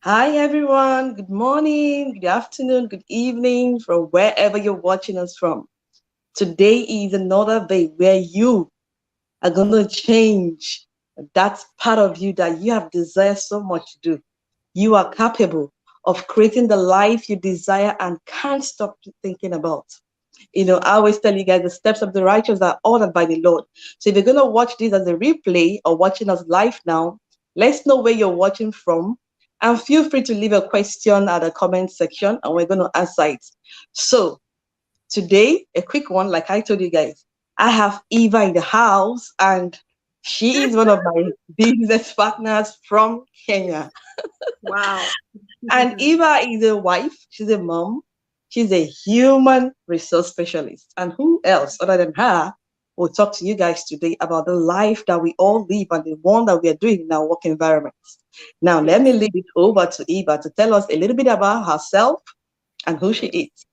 Hi, everyone. Good morning, good afternoon, good evening from wherever you're watching us from. Today is another day where you are going to change that part of you that you have desired so much to do. You are capable of creating the life you desire and can't stop thinking about. I always tell you guys the steps of the righteous are ordered by the Lord. So if you're going to watch this as a replay or watching us live now, let's know where you're watching from. And feel free to leave a question at the comment section and we're going to answer it. So today, a quick one, like I told you guys, I have Eva in the house and she is one of my business partners from Kenya. Wow. And Eva is a wife, she's a mom, she's a human resource specialist. And who else other than her will talk to you guys today about the life that we all live and the one that we are doing in our work environments. Now, let me Yes. leave it over to Eva to tell us a little bit about herself and who she Yes. is.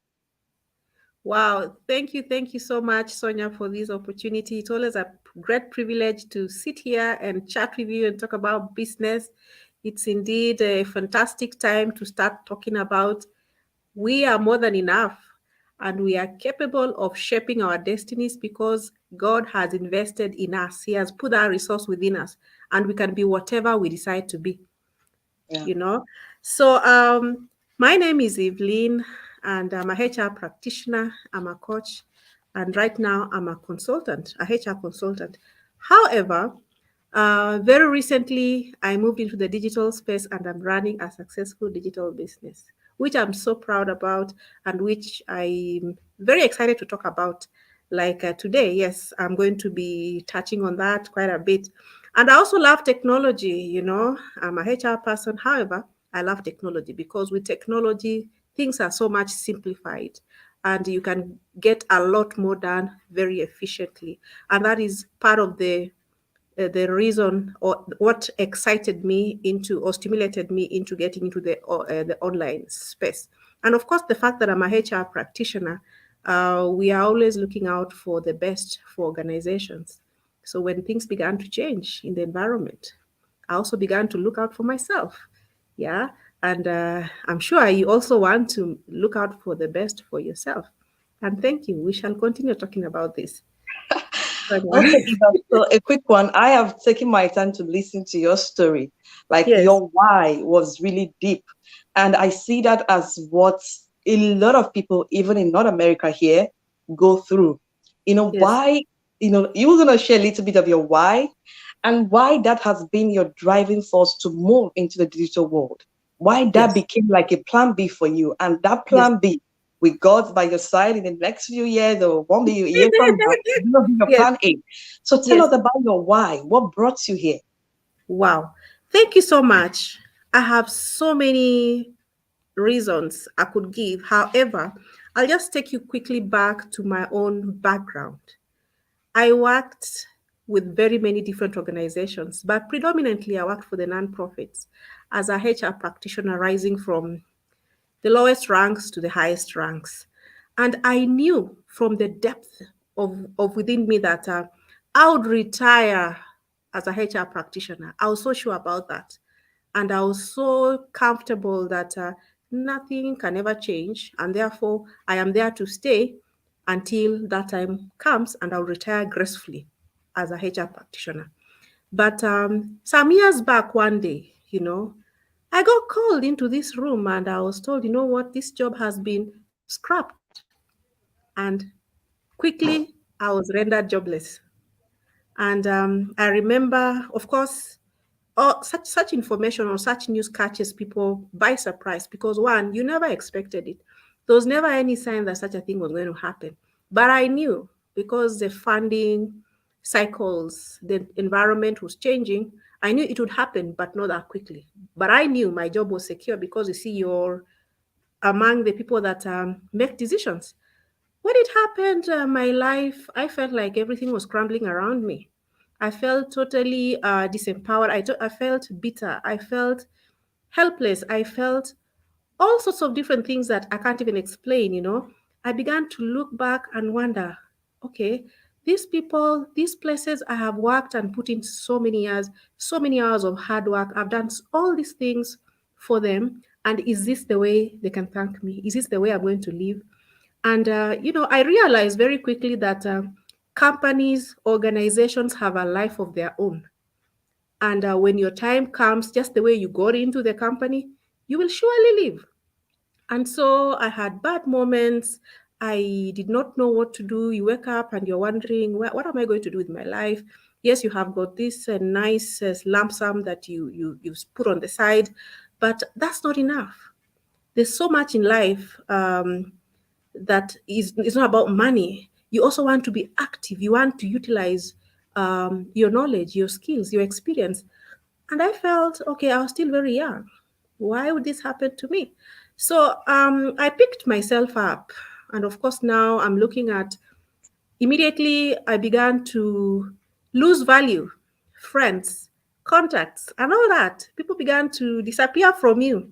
Wow. Thank you. Thank you so much, Sonia, for this opportunity. It's always a great privilege to sit here and chat with you and talk about business. It's indeed a fantastic time to start talking about we are more than enough and we are capable of shaping our destinies because God has invested in us. He has put that resource within us and we can be whatever we decide to be. Yeah. you know. So my name is Evelyn, and I'm a HR practitioner. I'm a coach, and right now I'm a consultant, a HR consultant. However, very recently I moved into the digital space, and I'm running a successful digital business, which I'm so proud about, and which I'm very excited to talk about. Like today, yes, I'm going to be touching on that quite a bit. And I also love technology, I'm a HR person. However, I love technology because with technology, things are so much simplified and you can get a lot more done very efficiently. And that is part of the reason or what excited me into or stimulated me into getting into the online space. And of course, the fact that I'm a HR practitioner, we are always looking out for the best for organizations. So when things began to change in the environment, I also began to look out for myself. Yeah. And I'm sure you also want to look out for the best for yourself. And thank you. We shall continue talking about this. But, Okay, Eva. So a quick one. I have taken my time to listen to your story. Like yes. your why was really deep. And I see that as what a lot of people, even in North America here, go through. Yes. Why, you were gonna share a little bit of your why and why that has been your driving force to move into the digital world. Why that Yes. became like a plan B for you. And that Yes. plan B with God by your side in the next few years or 1 year from now, it's gonna be your Yes. plan A. So tell Yes. us about your why. What brought you here? Wow. Thank you so much. I have so many reasons I could give. However, I'll just take you quickly back to my own background. I worked with very many different organizations, but predominantly I worked for the nonprofits as a HR practitioner, rising from the lowest ranks to the highest ranks. And I knew from the depth of within me that I would retire as a HR practitioner. I was so sure about that. And I was so comfortable that nothing can ever change. And therefore, I am there to stay until that time comes and I'll retire gracefully as a HR practitioner. But some years back, one day, I got called into this room and I was told, you know what, this job has been scrapped. And quickly, I was rendered jobless. And I remember, of course, such information or such news catches people by surprise because one, you never expected it. There was never any sign that such a thing was going to happen. But I knew because the funding cycles, the environment was changing. I knew it would happen, but not that quickly. But I knew my job was secure because you see, you're among the people that make decisions. When it happened, my life, I felt like everything was crumbling around me. I felt totally disempowered. I felt bitter. I felt helpless. I felt all sorts of different things that I can't even explain. I began to look back and wonder, okay, these people, these places I have worked and put in so many years, so many hours of hard work. I've done all these things for them? And is this the way they can thank me? Is this the way I'm going to live? And, I realized very quickly that companies, organizations have a life of their own. And when your time comes, just the way you got into the company, you will surely leave. And so I had bad moments. I did not know what to do. You wake up and you're wondering, what am I going to do with my life? Yes, you have got this nice lump sum that you put on the side, but that's not enough. There's so much in life that is it's not about money. You also want to be active. You want to utilize your knowledge, your skills, your experience. And I felt, okay, I was still very young. Why would this happen to me? So I picked myself up. And of course, now I'm looking at immediately I began to lose value, friends, contacts, and all that. People began to disappear from you.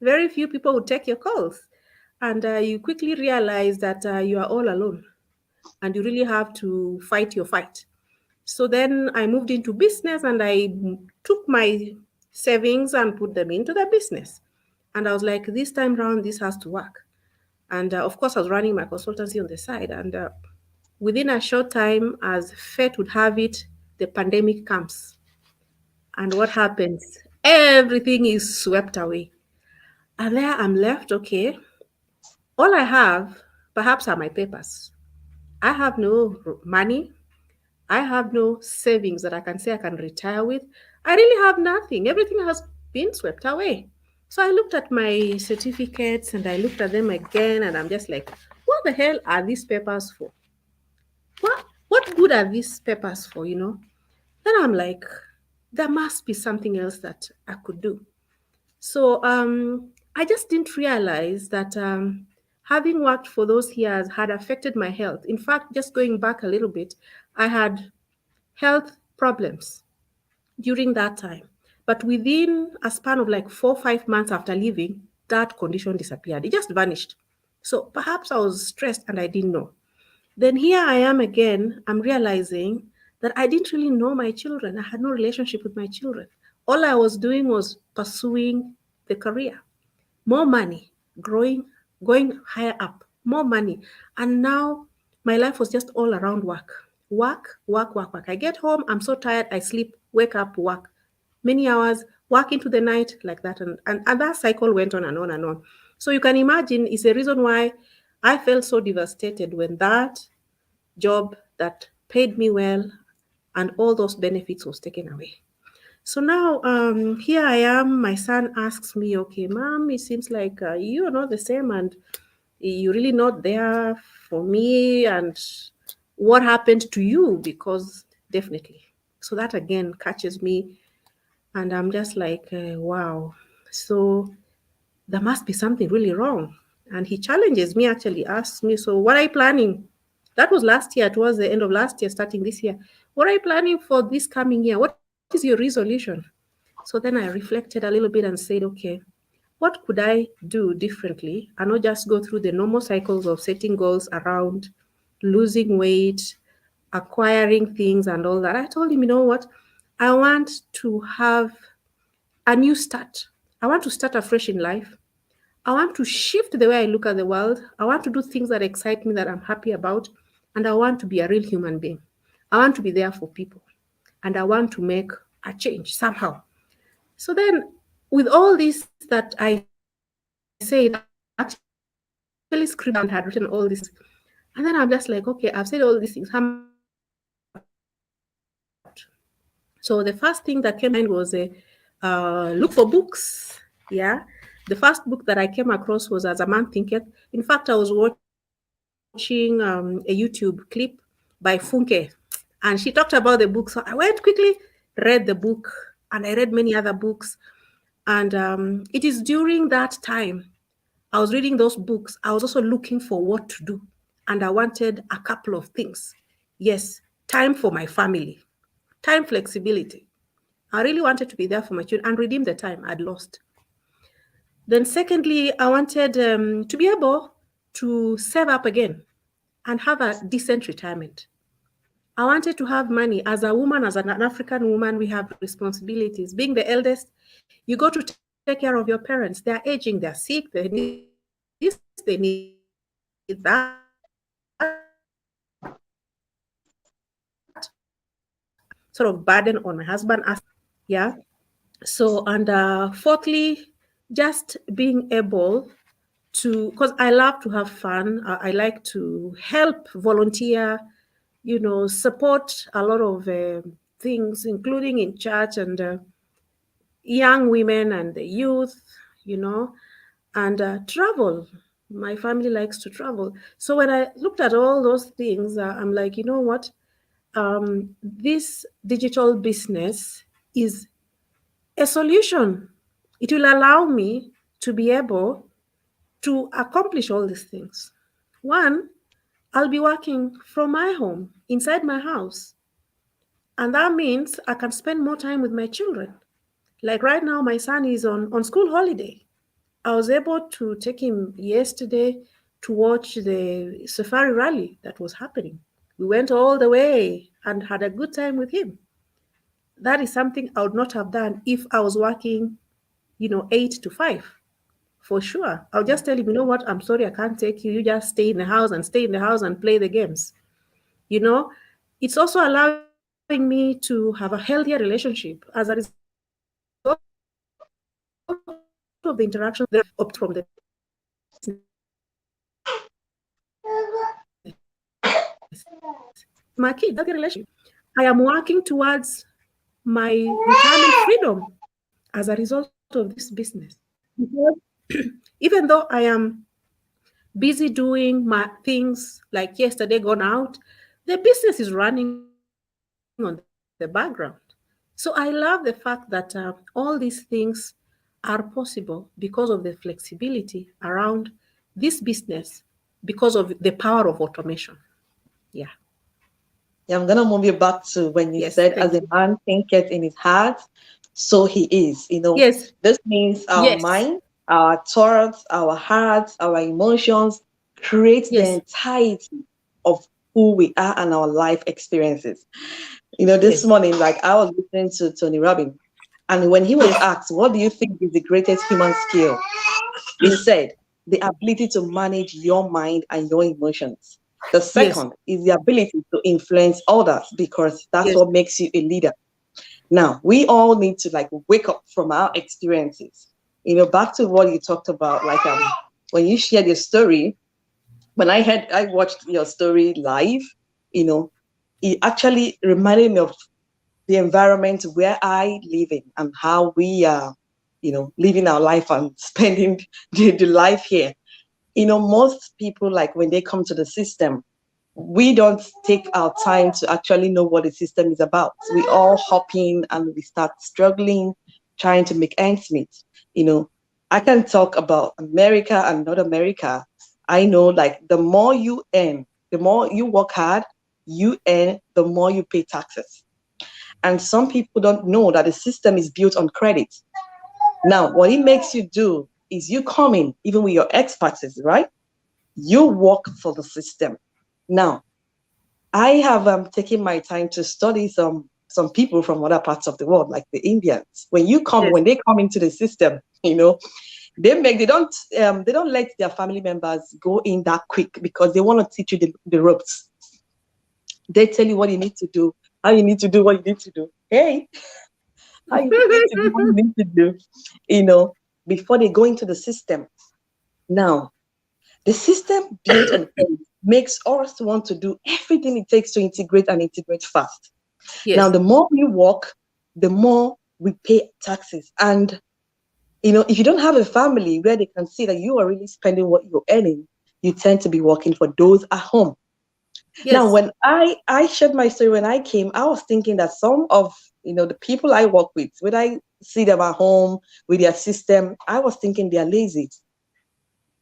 Very few people would take your calls. And you quickly realize that you are all alone and you really have to fight your fight. So then I moved into business and I took my savings and put them into the business. And I was like, this time round, this has to work. And of course, I was running my consultancy on the side. And within a short time, as fate would have it, the pandemic comes. And what happens? Everything is swept away. And there I'm left, okay. All I have, perhaps, are my papers. I have no money. I have no savings that I can say I can retire with. I really have nothing. Everything has been swept away. So I looked at my certificates and I looked at them again and I'm just like, what the hell are these papers for? What good are these papers for, Then I'm like, there must be something else that I could do. So I just didn't realize that having worked for those years had affected my health. In fact, just going back a little bit, I had health problems during that time. But within a span of like 4 or 5 months after leaving, that condition disappeared. It just vanished. So perhaps I was stressed and I didn't know. Then here I am again. I'm realizing that I didn't really know my children. I had no relationship with my children. All I was doing was pursuing the career, more money, growing, going higher up, more money. And now my life was just all around work. Work, work, work, work. I get home, I'm so tired, I sleep, wake up, work. Many hours, work into the night, like that. And that cycle went on and on and on. So you can imagine it's a reason why I felt so devastated when that job that paid me well and all those benefits was taken away. So now here I am. My son asks me, okay, mom, it seems like you're not the same and you're really not there for me. And what happened to you? Because definitely. So that again catches me. And I'm just like, wow. So there must be something really wrong. And he challenges me, actually asks me, so what are you planning? That was last year, towards the end of last year, starting this year. What are you planning for this coming year? What is your resolution? So then I reflected a little bit and said, okay, what could I do differently and not just go through the normal cycles of setting goals around losing weight, acquiring things, and all that? I told him, you know what? I want to have a new start. I want to start afresh in life. I want to shift the way I look at the world. I want to do things that excite me, that I'm happy about. And I want to be a real human being. I want to be there for people. And I want to make a change somehow. So then, with all this that I say, actually scribbled down and had written all these things. And then I'm just like, okay, I've said all these things. How am I going to go about? So the first thing that came to my mind was look for books. Yeah. The first book that I came across was As a Man Thinketh. In fact, I was watching a YouTube clip by Funke, and she talked about the book. So I went quickly, read the book, and I read many other books. And it is during that time I was reading those books. I was also looking for what to do. And I wanted a couple of things. Yes, time for my family, time flexibility. I really wanted to be there for my children and redeem the time I'd lost. Then, secondly, I wanted to be able to save up again and have a decent retirement. I wanted to have money. As a woman, as an African woman, we have responsibilities. Being the eldest, you go to town take care of your parents. They're aging, they're sick, they need this, they need that. Sort of burden on my husband. Yeah. So, and fourthly, just being able to, because I love to have fun. I like to help, volunteer, support a lot of things, including in church and young women and the youth, you know, and travel. My family likes to travel. So when I looked at all those things, I'm like, you know what? This digital business is a solution. It will allow me to be able to accomplish all these things. One, I'll be working from my home, inside my house. And that means I can spend more time with my children. Like right now, my son is on school holiday. I was able to take him yesterday to watch the safari rally that was happening. We went all the way and had a good time with him. That is something I would not have done if I was working, 8 to 5. For sure. I'll just tell him, you know what, I'm sorry, I can't take you. You just stay in the house and play the games. You know, it's also allowing me to have a healthier relationship as a result of the interaction that I have opt from the my kids, healthy relationship. I am working towards my retirement freedom as a result of this business. Because even though I am busy doing my things like yesterday gone out, the business is running on the background. So I love the fact that all these things are possible because of the flexibility around this business, because of the power of automation. Yeah. Yeah, I'm gonna move you back to when you Yes. said, Thank "As you. a man thinketh in his heart, so he is." Yes. This means our Yes. mind, our thoughts, our hearts, our emotions create the Yes. entirety of who we are and our life experiences. This Yes. morning, like I was listening to Tony Robbins, and when he was Yes. asked, "What do you think is the greatest human skill?" He Yes. said, "The ability to manage your mind and your emotions." The Yes. second is the ability to influence others because that's Yes. what makes you a leader. Now, we all need to wake up from our experiences. Back to what you talked about, when you shared your story, when I watched your story live, it actually reminded me of the environment where I live in and how we are, living our life and spending the life here. Most people, like when they come to the system, we don't take our time to actually know what the system is about. We all hop in and we start struggling, trying to make ends meet. I can talk about America and not America. I know, like, the more you earn, the more you work hard, you earn, the more you pay taxes. And some people don't know that the system is built on credit. Now, what it makes you do is you come in, even with your expertise, right? You work for the system. Now, I have taken my time to study some people from other parts of the world, like the Indians. When they come into the system, they don't let their family members go in that quick because they want to teach you the ropes. They tell you what you need to do, how you need to do what you need to do. Hey, how you need to do what you need to do, before they go into the system. Now, the system built on faith makes us want to do everything it takes to integrate fast. Now, Yes. the more we work, the more we pay taxes. And, if you don't have a family where they can see that you are really spending what you're earning, you tend to be working for those at home. Now, Yes. when I shared my story when I came, I was thinking that some of, the people I work with, when I see them at home with their system, I was thinking they're lazy.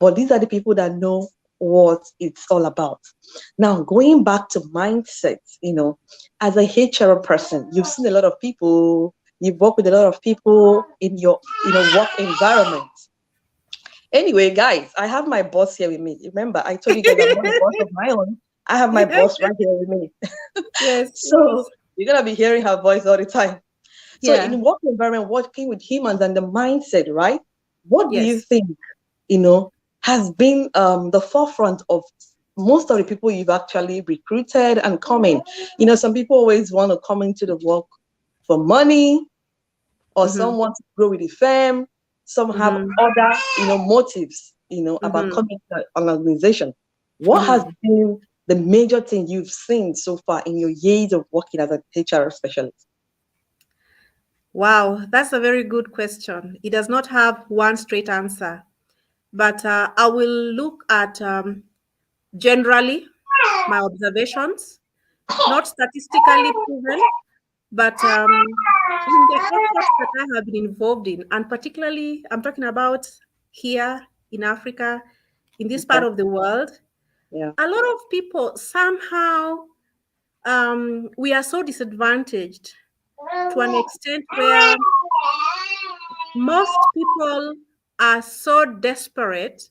But these are the people that know what it's all about. Now, going back to mindset, as a HR person, you've seen a lot of people, you've worked with a lot of people in your work environment. Anyway, guys, I have my boss here with me. Remember, I told you guys I'm not a boss of my own. I have my boss right here with me. Yes. So you're gonna be hearing her voice all the time. So Yeah. in work environment, working with humans and the mindset, right? What do you Yes. think, has been the forefront of most of the people you've actually recruited and coming? Some people always want to come into the work for money, or Mm-hmm. some want to grow with the firm, some have Mm-hmm. other, motives, about Mm-hmm. coming to an organization. What has Mm-hmm. been the major thing you've seen so far in your years of working as a HR specialist? Wow, that's a very good question. It does not have one straight answer, but I will look at generally my observations, not statistically proven, but in the efforts that I have been involved in, and particularly I'm talking about here in Africa, in this part Okay. of the world, Yeah. a lot of people somehow we are so disadvantaged to an extent where most people are so desperate.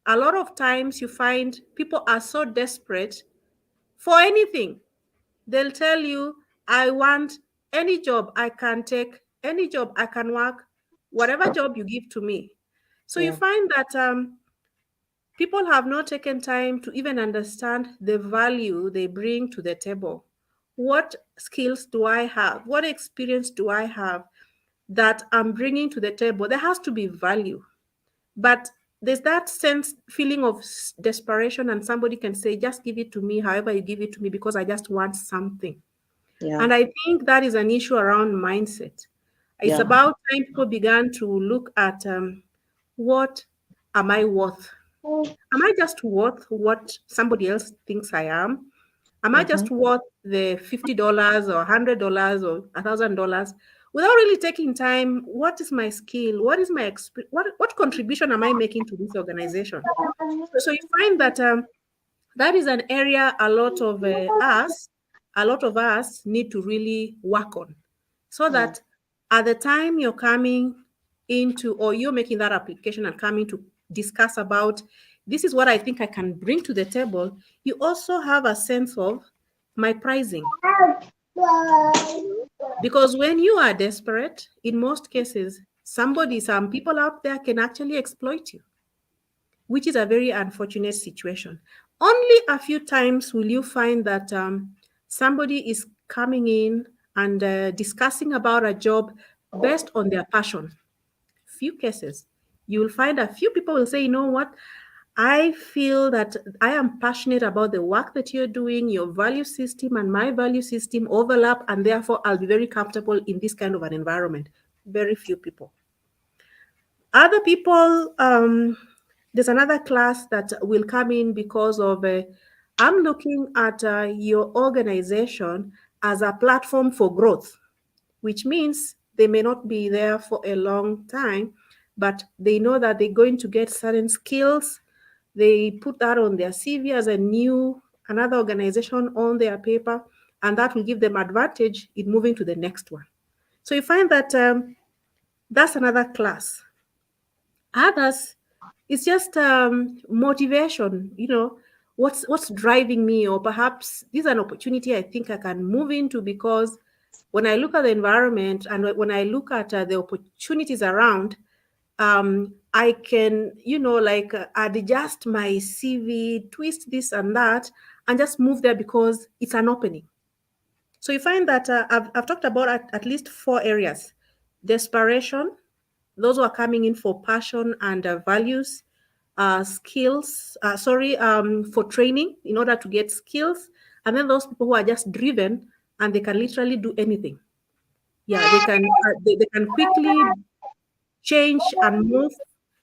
A lot of times you find people are so desperate for anything. They'll tell you, I want any job I can take, any job I can work, whatever job you give to me. So you Yeah. find that people have not taken time to even understand the value they bring to the table. What skills do I have? What experience do I have that I'm bringing to the table? There has to be value. But there's that feeling of desperation, and somebody can say, just give it to me, however you give it to me, because I just want something. Yeah. And I think that is an issue around mindset. It's Yeah. about time people began to look at what am I worth? Am I just worth what somebody else thinks I am? Am I Mm-hmm. just worth the $50 or $100 or $1,000 without really taking time? What is my skill? What is my what contribution am I making to this organization? So you find that that is an area a lot of us need to really work on, so Yeah. that at the time you're coming into, or you're making that application and coming to discuss about, this is what I think I can bring to the table, you also have a sense of my pricing. Because when you are desperate, in most cases, some people out there can actually exploit you, which is a very unfortunate situation. Only a few times will you find that somebody is coming in and discussing about a job based on their passion. Few cases. You will find a few people will say, you know what? I feel that I am passionate about the work that you're doing, your value system and my value system overlap, and therefore I'll be very comfortable in this kind of an environment. Very few people. Other people, there's another class that will come in because of I'm looking at your organization as a platform for growth, which means they may not be there for a long time, but they know that they're going to get certain skills. They put that on their CV as another organization on their paper, and that will give them advantage in moving to the next one. So you find that that's another class. Others, it's just motivation. What's driving me, or perhaps this is an opportunity I think I can move into, because when I look at the environment and when I look at the opportunities around, I can, adjust my CV, twist this and that, and just move there because it's an opening. So you find that I've talked about at least four areas: desperation, those who are coming in for passion and values, for training in order to get skills, and then those people who are just driven and they can literally do anything. Yeah, they can quickly change and move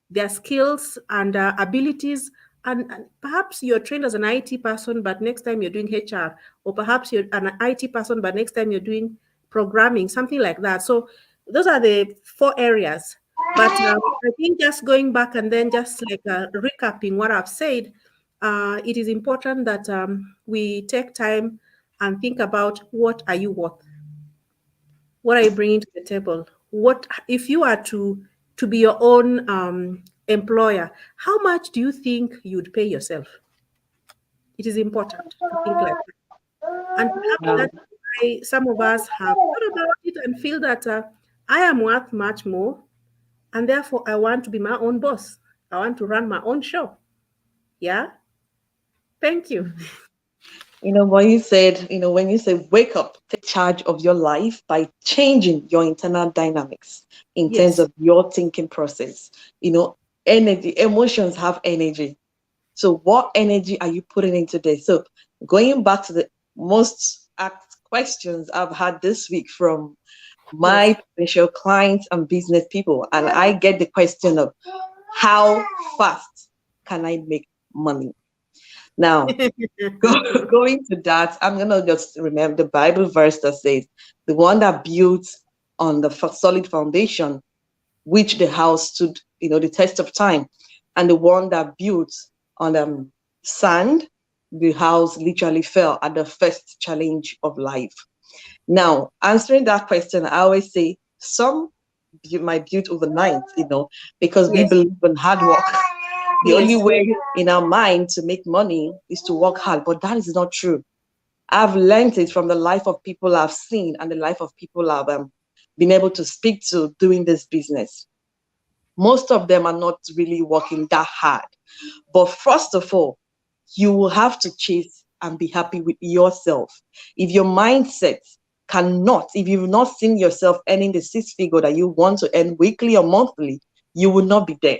their skills and abilities. And perhaps you're trained as an IT person, but next time you're doing HR, or perhaps you're an IT person, but next time you're doing programming, something like that. So those are the four areas. But I think just going back and then just like recapping what I've said, it is important that we take time and think about, what are you worth? What are you bringing to the table? What if you are to be your own employer? How much do you think you'd pay yourself? It is important to think like that, and perhaps Yeah. that why some of us have thought about it and feel that I am worth much more, and therefore I want to be my own boss. I want to run my own show. Yeah. Thank you. When you said, when you say wake up, take charge of your life by changing your internal dynamics in terms Yes. of your thinking process. Energy, emotions have energy. So what energy are you putting into this? So going back to the most asked questions I've had this week from Yes. my potential clients and business people, and I get the question of how fast can I make money? Now, going to that, I'm going to just remember the Bible verse that says, the one that builds on the solid foundation, which the house stood, the test of time, and the one that builds on sand, the house literally fell at the first challenge of life. Now, answering that question, I always say some might build overnight, because we Yes. believe in hard work. The only Yes. way in our mind to make money is to work hard, but that is not true. I've learned it from the life of people I've seen and the life of people I've been able to speak to doing this business. Most of them are not really working that hard. But first of all, you will have to chase and be happy with yourself. If your mindset cannot, if you've not seen yourself earning the six figure that you want to earn weekly or monthly, you will not be there.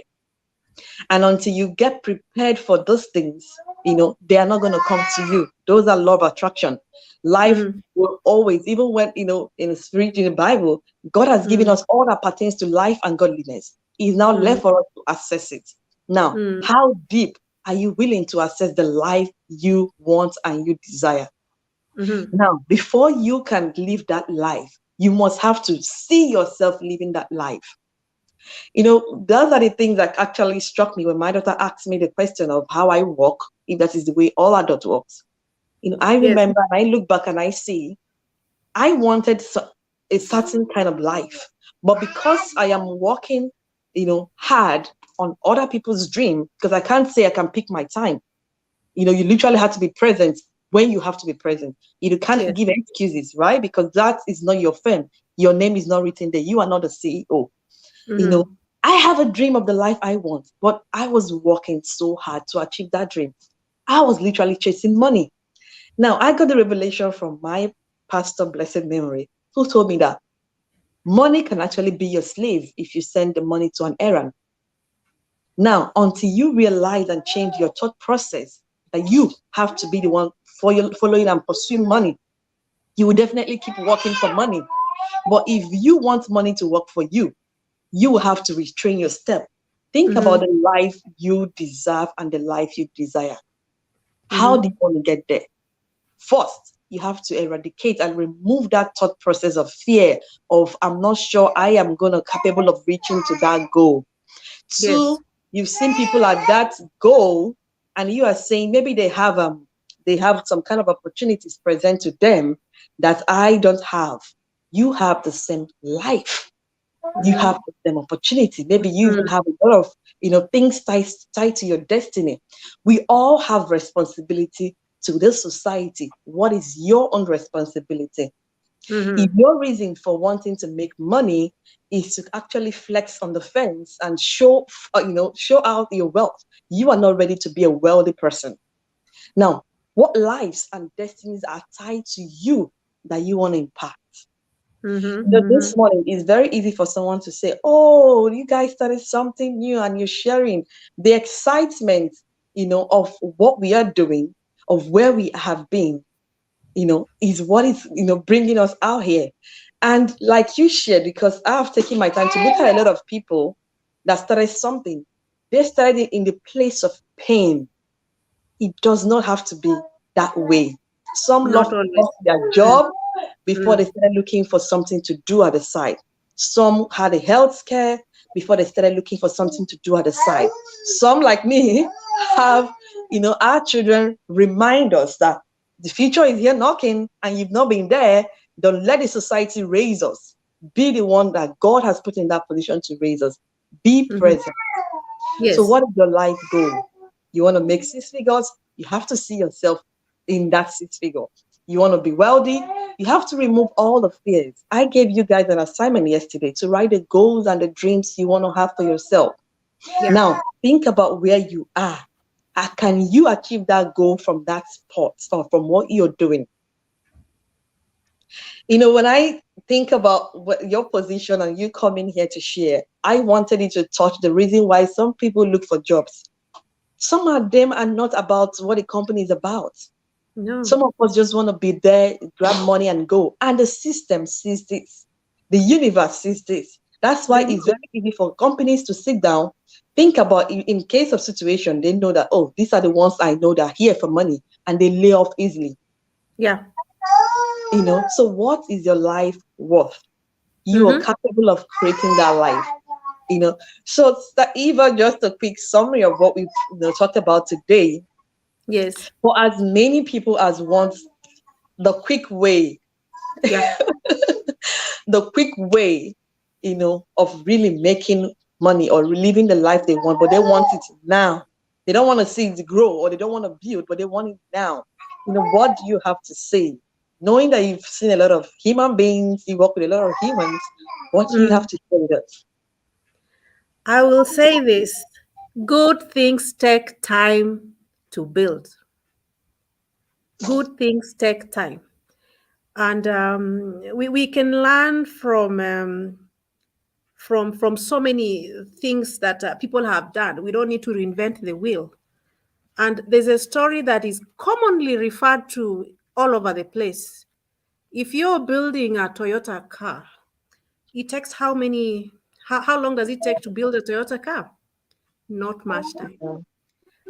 And until you get prepared for those things, they are not going to come to you. Those are law of attraction. Life Mm-hmm. will always, even when, in the spirit, in the Bible, God has given us all that pertains to life and godliness. It's now Mm-hmm. left for us to assess it. Now, Mm-hmm. how deep are you willing to assess the life you want and you desire? Mm-hmm. Now, before you can live that life, you must have to see yourself living that life. Those are the things that actually struck me when my daughter asked me the question of how I walk, if that is the way all adult walks. I Yes. remember and I look back and I see I wanted a certain kind of life, but because I am working, hard on other people's dream, because I can't say I can pick my time. You literally have to be present when you have to be present. You can't Yes. give excuses, right? Because that is not your firm. Your name is not written there. You are not the CEO. You know, Mm-hmm. I have a dream of the life I want, but I was working so hard to achieve that dream. I was literally chasing money. Now, I got the revelation from my pastor, blessed memory, who told me that money can actually be your slave if you send the money to an errand. Now, until you realize and change your thought process that you have to be the one following and pursuing money, you will definitely keep working for money. But if you want money to work for you, you will have to restrain your step. Think about Mm-hmm. the life you deserve and the life you desire. How do Mm-hmm. you want to get there? First, you have to eradicate and remove that thought process of fear of I'm not sure I am gonna capable of reaching to that goal. Yes. Two, you've seen people at that goal, and you are saying maybe they have some kind of opportunities present to them that I don't have. You have the same life. You Mm-hmm. have the same opportunity. Maybe you even Mm-hmm. have a lot of things tied to your destiny. We all have responsibility to this society. What is your own responsibility? If Mm-hmm. your reason for wanting to make money is to actually flex on the fence and show out your wealth, you are not ready to be a wealthy person. Now, what lives and destinies are tied to you that you want to impact? This Mm-hmm. morning it's very easy for someone to say, "Oh, you guys started something new and you're sharing the excitement, of what we are doing, of where we have been, is what is, bringing us out here." And like you shared, because I have taken my time to look at a lot of people that started something, they started it in the place of pain. It does not have to be that way. Some Not lost always. their Mm, job before they mm, started looking for something to do at the side. Some had a health scare before they started looking for something to do at the side. Some, like me, have, our children remind us that the future is here knocking and you've not been there. Don't let the society raise us. Be the one that God has put in that position to raise us. Be mhm. present. So, Yes. what is your life goal? You want to make six figures? You have to see yourself in that six figure. You want to be wealthy, you have to remove all the fears. I gave you guys an assignment yesterday to write the goals and the dreams you want to have for yourself. Yeah. Now, think about where you are. Can you achieve that goal from that spot or from what you're doing? When I think about your position and you coming here to share, I wanted you to touch the reason why some people look for jobs. Some of them are not about what the company is about. No. Some of us just want to be there, grab money and go. And the system sees this. The universe sees this. That's why it's very easy for companies to sit down, think about in case of situation, they know that, oh, these are the ones I know that are here for money, and they lay off easily. Yeah. So what is your life worth? You are capable of creating that life. So Eva, just a quick summary of what we talked about today. Yes. For as many people as want the quick way, Yeah. the quick way, of really making money or living the life they want, but they want it now. They don't want to see it grow, or they don't want to build, but they want it now. What do you have to say? Knowing that you've seen a lot of human beings, you work with a lot of humans, what do you have to say with us? I will say this: good things take time to build. Good things take time. And we can learn from so many things that people have done. We don't need to reinvent the wheel. And there's a story that is commonly referred to all over the place. If you're building a Toyota car, it takes how long does it take to build a Toyota car? Not much time.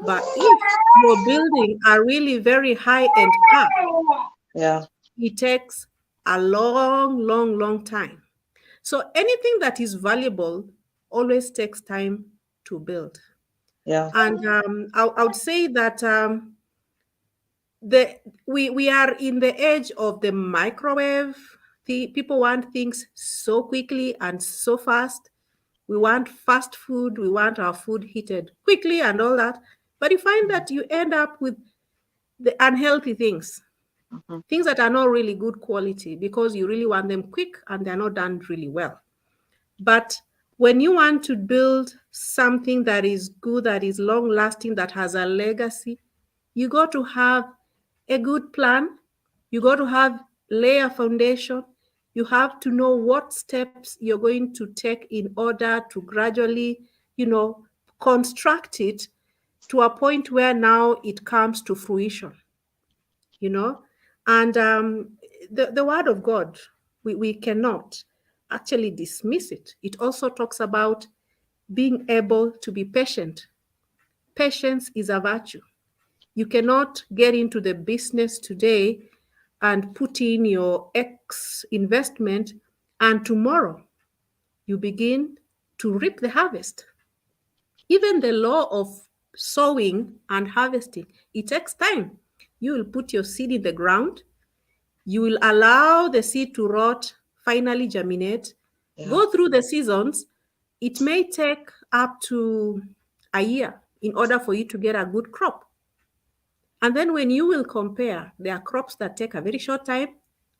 But if you're building a really very high-end car, it takes a long, long, long time. So anything that is valuable always takes time to build. Yeah. And I would say that we are in the age of the microwave. People want things so quickly and so fast. We want fast food. We want our food heated quickly and all that. But you find that you end up with the unhealthy things, things that are not really good quality because you really want them quick and they're not done really well. But when you want to build something that is good, that is long lasting, that has a legacy, you got to have a good plan. You got to have lay a foundation. You have to know what steps you're going to take in order to gradually, construct it to a point where now it comes to fruition. And the word of God, we cannot actually dismiss it. It also talks about being able to be patient. Patience is a virtue. You cannot get into the business today and put in your X investment, and tomorrow you begin to reap the harvest. Even the law of sowing and harvesting, it takes time. You will put your seed in the ground, you will allow the seed to rot, finally germinate, go through the seasons. It may take up to a year in order for you to get a good crop. And then when you will compare, there are crops that take a very short time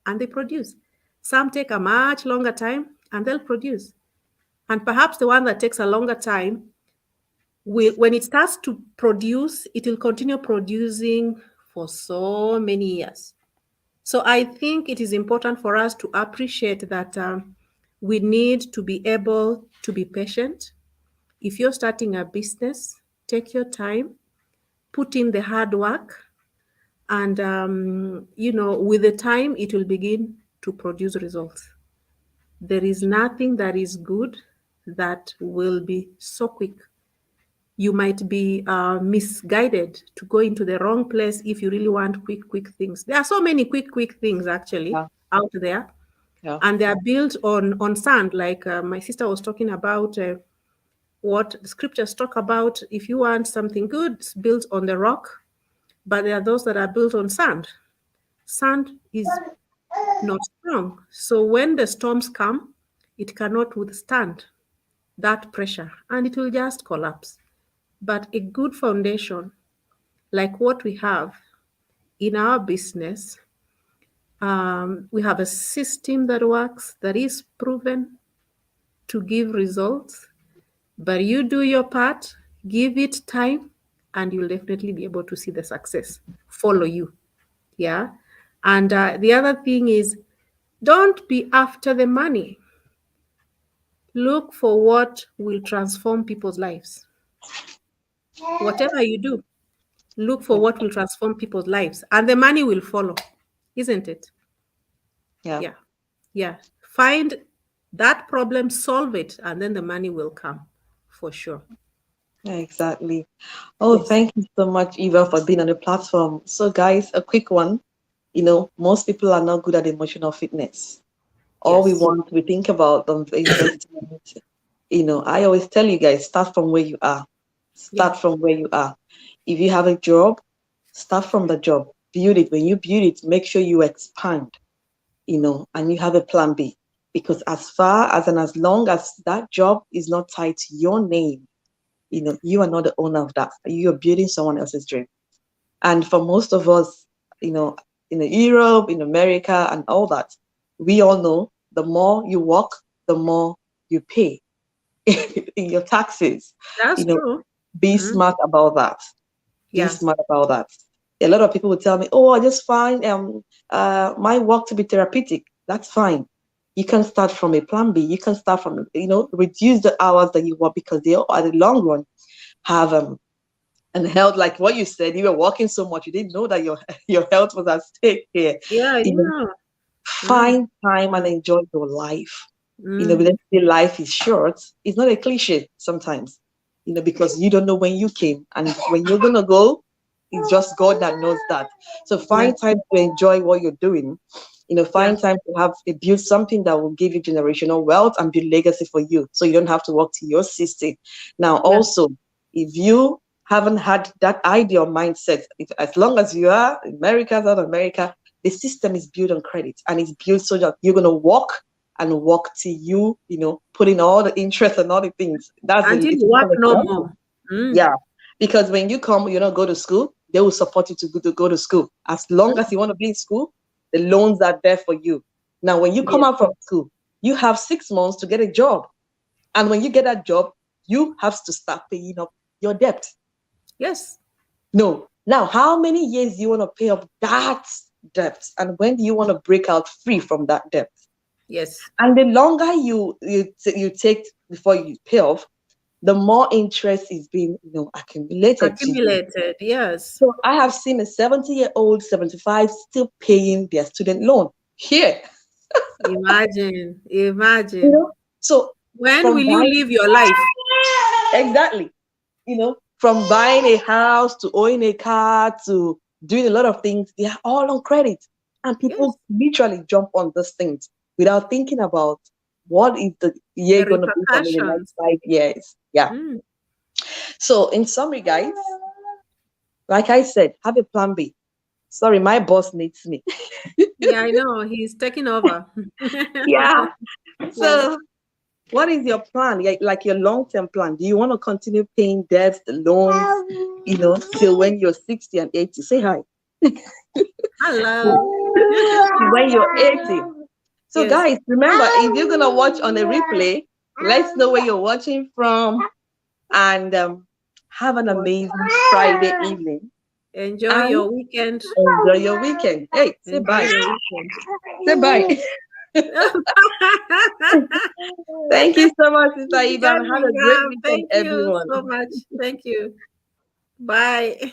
and they produce. Some take a much longer time and they'll produce. And perhaps the one that takes a longer time, when it starts to produce, it will continue producing for so many years. So I think it is important for us to appreciate that we need to be able to be patient. If you're starting a business, take your time, put in the hard work, and with the time, it will begin to produce results. There is nothing that is good that will be so quick. You might be misguided to go into the wrong place if you really want quick things. There are so many quick things actually out there, and they are built on sand. Like my sister was talking about what the scriptures talk about. If you want something good, it's built on the rock, but there are those that are built on sand. Sand is not strong, so when the storms come, it cannot withstand that pressure, and it will just collapse. But a good foundation, like what we have in our business, We have a system that works, that is proven to give results, but you do your part, give it time, and you'll definitely be able to see the success follow you. Yeah. And the other thing is, don't be after the money. Look for what will transform people's lives. Whatever you do, look for what will transform people's lives, and the money will follow, isn't it? Yeah. Yeah. Yeah. Find that problem, solve it, and then the money will come for sure. Yeah, exactly. Oh, Yes. thank you so much, Eva, for being on the platform. So, guys, a quick one. Most people are not good at emotional fitness. All Yes. we think about investment. I always tell you guys, start from where you are. Yeah. Start from where you are. If you have a job, start from the job. Build it. When you build it, make sure you expand, and you have a plan B. Because as far as and as long as that job is not tied to your name, you are not the owner of that. You're building someone else's dream. And for most of us, in Europe, in America, and all that, we all know the more you work, the more you pay in your taxes. That's You know, true. be Mhm. smart about that. Be Yeah. smart about that. A lot of people will tell me, "Oh, I just find my work to be therapeutic." That's fine. You can start from a plan B. You can start from reduce the hours that you work because they at the long run have and health, like what you said, you were walking so much, you didn't know that your your health was at stake here. Yeah, You know, yeah. Mm, find time and mm, enjoy your life. When mm. they say life is short, it's not a cliche sometimes, because you don't know when you came and when you're gonna go, it's just God that knows that. So Yeah, find time to enjoy what you're doing. yeah, Find time to build something that will give you generational wealth and build legacy for you. So you don't have to work to your 60. Now, yeah. also, if you haven't had that idea or mindset, as long as you are America, South America, the system is built on credit and it's built so that you're gonna walk to you, put in all the interest and all the things. Until It's you a work simple no example. more. Mm, Yeah. Because when you come, go to school, they will support you to go to school. As long as you want to be in school, the loans are there for you. Now, when you come yes, out from school, you have 6 months to get a job. And when you get that job, you have to start paying up your debt. yes, No. Now, how many years do you want to pay up that debt? And when do you want to break out free from that debt? yes. And the longer you take before you pay off, the more interest is being accumulated to you. Accumulated, yes. So I have seen a 70-year-old, 75 still paying their student loan here. Imagine, You imagine. know, so When from will you buying live your life? exactly, from buying a house to owning a car to doing a lot of things, they are all on credit. And Yes, people literally jump on these things without thinking about what is the year the going to be for me in the next repercussions. 5 years. Yeah. Mm, So in summary, guys, like I said, have a plan B. Sorry, my boss needs me. yeah, I know. He's taking over. Yeah. Yes. So what is your plan? Like your long-term plan? Do you want to continue paying debts, the loans, till when you're 60 and 80? Say hi. Hello. When you're 80. So Yes. guys, remember, if you're gonna watch on a replay, let's know where you're watching from and have an What? amazing Friday evening Enjoy and your weekend. enjoy your weekend. Hey, say Enjoy bye. your weekend. Say bye. Thank you so much, Sister Eva, and have a great Birmingham. weekend, Thank you everyone. so much. Thank you. Bye.